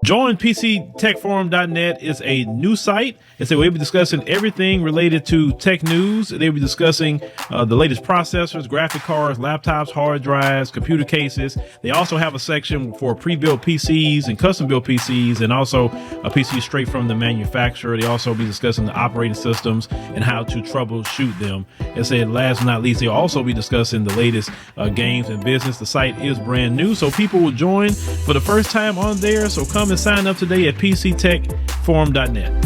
Join PCTechForum.net is a new site. It's a way we'll be discussing everything related to tech news. They'll be discussing the latest processors, graphic cards, laptops, hard drives, computer cases. They also have a section for pre-built PCs and custom-built PCs, and also a PC straight from the manufacturer. They also be discussing the operating systems and how to troubleshoot them. And said, last but not least, they'll also be discussing the latest games and business. The site is brand new, so people will join for the first time on there. So come and sign up today at PCTechForum.net.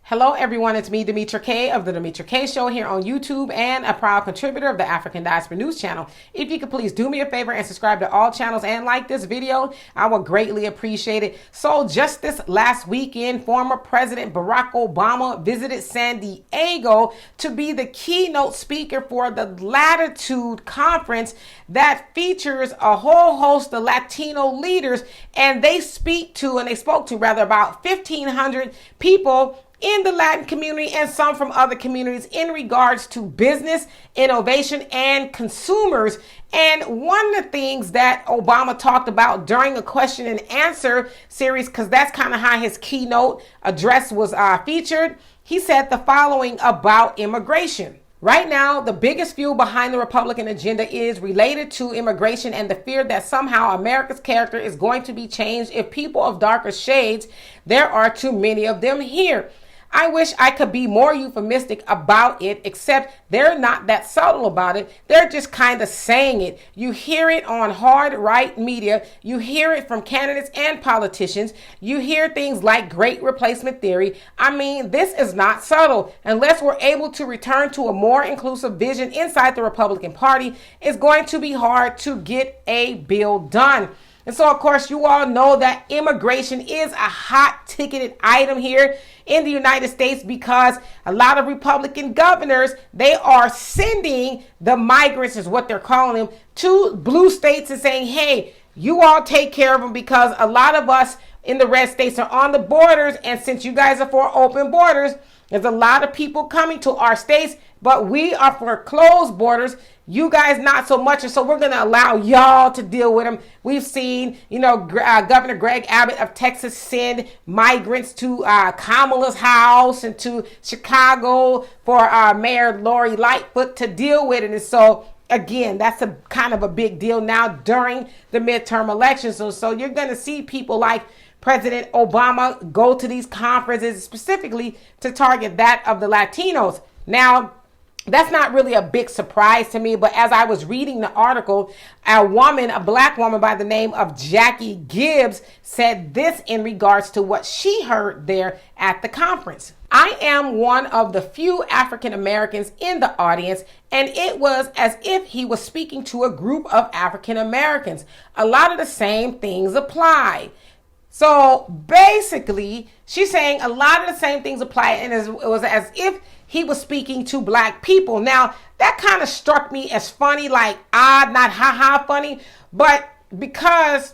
Hello everyone, it's me, Demetra Kaye of the Demetra Kaye Show here on YouTube and a proud contributor of the African Diaspora News channel. If you could please do me a favor and subscribe to all channels and like this video, I would greatly appreciate it. So just this last weekend, former President Barack Obama visited San Diego to be the keynote speaker for the Latitude Conference that features a whole host of Latino leaders, and they spoke to about 1,500 people in the Latin community and some from other communities in regards to business, innovation, and consumers. And one of the things that Obama talked about during a question and answer series, because that's kind of how his keynote address was featured, he said the following about immigration. Right now, the biggest fuel behind the Republican agenda is related to immigration and the fear that somehow America's character is going to be changed if people of darker shades, there are too many of them here. I wish I could be more euphemistic about it, except they're not that subtle about it. They're just kind of saying it. You hear it on hard right media. You hear it from candidates and politicians. You hear things like great replacement theory. I mean, this is not subtle. Unless we're able to return to a more inclusive vision inside the Republican Party, it's going to be hard to get a bill done. And so, of course, you all know that immigration is a hot ticketed item here in the United States because a lot of Republican governors, they are sending the migrants, is what they're calling them, to blue states and saying, hey, you all take care of them because a lot of us in the red states are on the borders. And since you guys are for open borders, there's a lot of people coming to our states, but we are for closed borders. You guys not so much, and so we're going to allow y'all to deal with them. We've seen, Governor Greg Abbott of Texas send migrants to Kamala's house and to Chicago for Mayor Lori Lightfoot to deal with it. And so, again, that's a kind of a big deal now during the midterm elections. So you're going to see people like President Obama go to these conferences specifically to target that of the Latinos. Now, that's not really a big surprise to me, but as I was reading the article, a black woman by the name of Jackie Gibbs said this in regards to what she heard there at the conference. I am one of the few African Americans in the audience, and it was as if he was speaking to a group of African Americans. A lot of the same things apply. So basically, she's saying a lot of the same things apply, and it was as if he was speaking to black people. Now, that kind of struck me as funny, like odd, not ha-ha funny, but because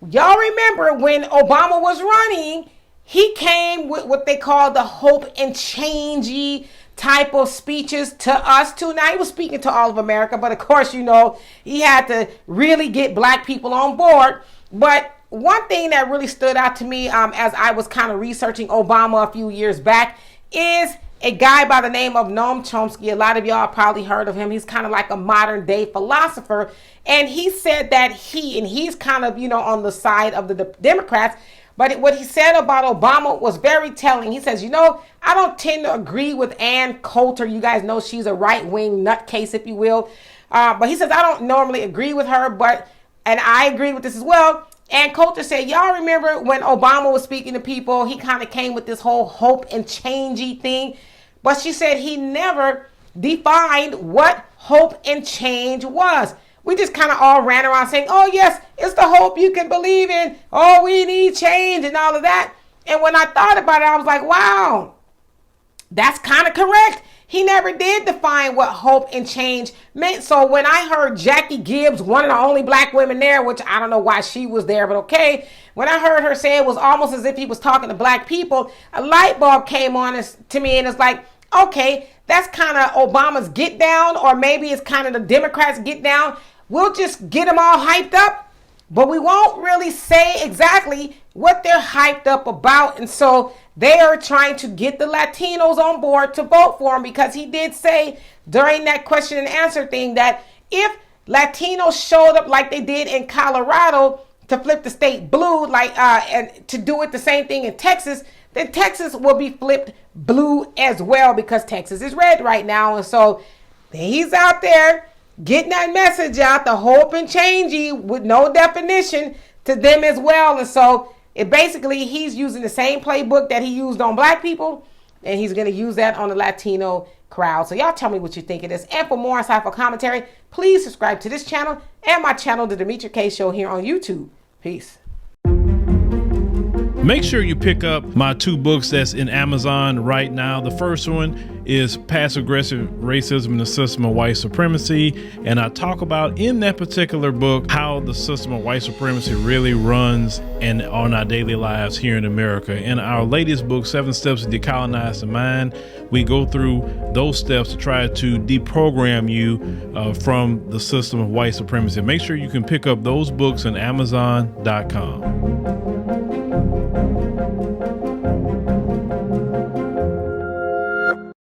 y'all remember when Obama was running, he came with what they call the hope and changey type of speeches to us too. Now, he was speaking to all of America, but of course, he had to really get black people on board. But one thing that really stood out to me as I was kind of researching Obama a few years back is a guy by the name of Noam Chomsky. A lot of y'all probably heard of him. He's kind of like a modern day philosopher. And he said that he's kind of, on the side of the Democrats. But what he said about Obama was very telling. He says, I don't tend to agree with Ann Coulter. You guys know she's a right-wing nutcase, if you will. But he says, I don't normally agree with her, and I agree with this as well. And Coulter said, y'all remember when Obama was speaking to people, he kind of came with this whole hope and changey thing. But she said he never defined what hope and change was. We just kind of all ran around saying, oh, yes, it's the hope you can believe in. Oh, we need change and all of that. And when I thought about it, I was like, wow, that's kind of correct. He never did define what hope and change meant. So when I heard Jackie Gibbs, one of the only black women there, which I don't know why she was there, but okay. When I heard her say it was almost as if he was talking to black people, a light bulb came on to me and it's like, okay, that's kind of Obama's get down, or maybe it's kind of the Democrats get down. we'll just get them all hyped up, but we won't really say exactly what they're hyped up about. And so they are trying to get the Latinos on board to vote for him, because he did say during that question and answer thing that if Latinos showed up like they did in Colorado to flip the state blue, and to do it the same thing in Texas, then Texas will be flipped blue as well, because Texas is red right now. And so he's out there getting that message out, the hope and changey with no definition to them as well. And so he's using the same playbook that he used on black people, and he's going to use that on the Latino crowd. So y'all tell me what you think of this. And for more insightful commentary, please subscribe to this channel and my channel, The Demetra Kaye Show, here on YouTube. Peace. Make sure you pick up my 2 books that's in Amazon right now. The first one is Passive Aggressive Racism and the System of White Supremacy. And I talk about in that particular book how the system of white supremacy really runs and on our daily lives here in America. In our latest book, 7 Steps to Decolonize the Mind, we go through those steps to try to deprogram you from the system of white supremacy. Make sure you can pick up those books on Amazon.com.